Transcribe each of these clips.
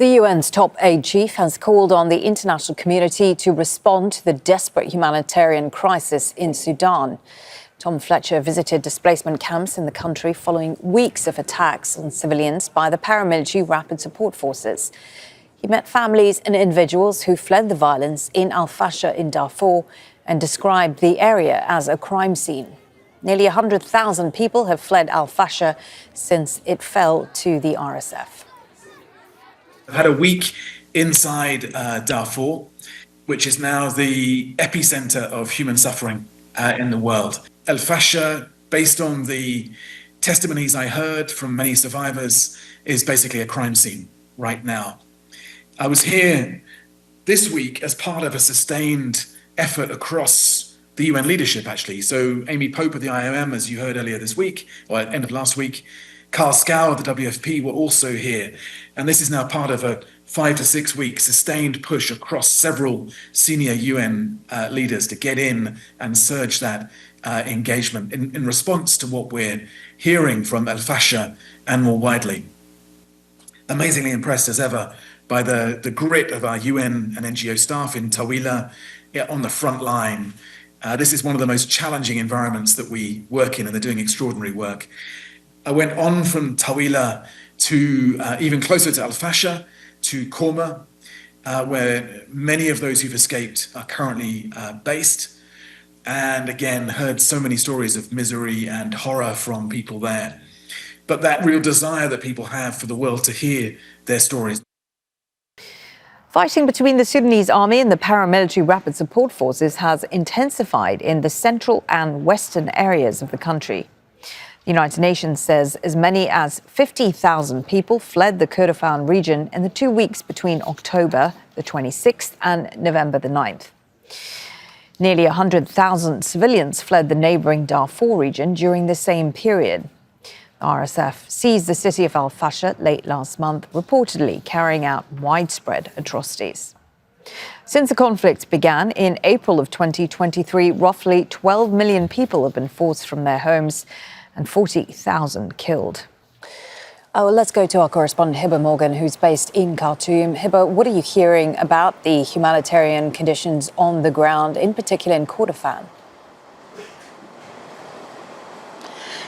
The UN's top aid chief has called on the international community to respond to the desperate humanitarian crisis in Sudan. Tom Fletcher visited displacement camps in the country following weeks of attacks on civilians by the Paramilitary Rapid Support Forces. He met families and individuals who fled the violence in el-Fasher in Darfur and described the area as a crime scene. Nearly 100,000 people have fled el-Fasher since it fell to the RSF. I've had a week inside Darfur, which is now the epicentre of human suffering in the world. El-Fasher, based on the testimonies I heard from many survivors, is basically a crime scene right now. I was here this week as part of a sustained effort across the UN leadership, actually. So Amy Pope of the IOM, as you heard earlier this week, or at the end of last week, Carl Scow of the WFP were also here. And this is now part of a 5 to 6 week sustained push across several senior UN leaders to get in and surge that engagement in response to what we're hearing from el-Fasher and more widely. Amazingly impressed as ever by the grit of our UN and NGO staff in Tawila on the front line. This is one of the most challenging environments that we work in, and they're doing extraordinary work. I went on from Tawila to even closer to el-Fasher, to Korma, where many of those who've escaped are currently based. And again, heard so many stories of misery and horror from people there. But that real desire that people have for the world to hear their stories. Fighting between the Sudanese army and the Paramilitary Rapid Support Forces has intensified in the central and western areas of the country. The United Nations says as many as 50,000 people fled the Kordofan region in the 2 weeks between October the 26th and November the 9th. Nearly 100,000 civilians fled the neighbouring Darfur region during the same period. The RSF seized the city of el-Fasher late last month, reportedly carrying out widespread atrocities. Since the conflict began in April of 2023, roughly 12 million people have been forced from their homes and 40,000 killed. Oh, let's go to our correspondent Hiba Morgan, who's based in Khartoum. Hiba, what are you hearing about the humanitarian conditions on the ground, in particular in Kordofan?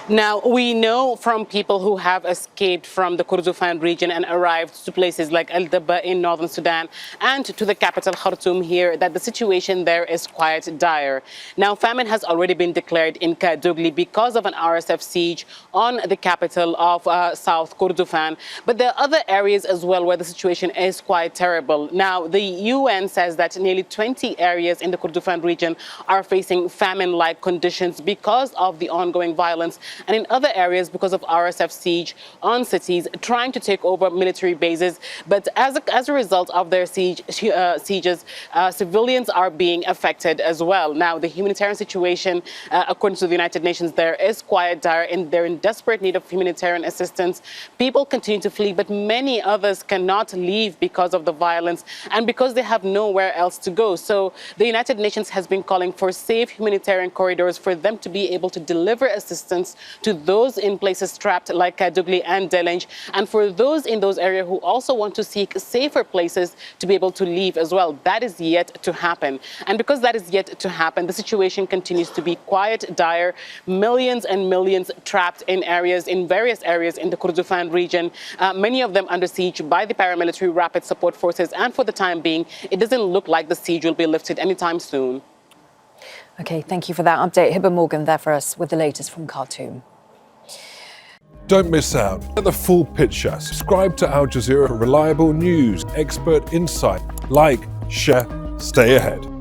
Now, we know from people who have escaped from the Kordofan region and arrived to places like El-Hiba in northern Sudan and to the capital Khartoum here that the situation there is quite dire. Now, famine has already been declared in Kadugli because of an RSF siege on the capital of South Kordofan. But there are other areas as well where the situation is quite terrible. Now, the UN says that nearly 20 areas in the Kordofan region are facing famine-like conditions because of the ongoing violence, and in other areas because of RSF siege on cities trying to take over military bases. But as a result of their sieges, civilians are being affected as well. Now, the humanitarian situation, according to the United Nations, there is quite dire, and they're in desperate need of humanitarian assistance. People continue to flee, but many others cannot leave because of the violence and because they have nowhere else to go. So the United Nations has been calling for safe humanitarian corridors for them to be able to deliver assistance to those in places trapped like Kadugli and Delenj, and for those in those areas who also want to seek safer places to be able to leave as well. That is yet to happen. And because that is yet to happen, the situation continues to be quite dire. Millions and millions trapped in various areas in the Kordofan region, many of them under siege by the Paramilitary Rapid Support Forces. And for the time being, it doesn't look like the siege will be lifted anytime soon. OK, thank you for that update. Hiba Morgan there for us with the latest from Khartoum. Don't miss out. Get the full picture. Subscribe to Al Jazeera for reliable news, expert insight. Like, share, stay ahead.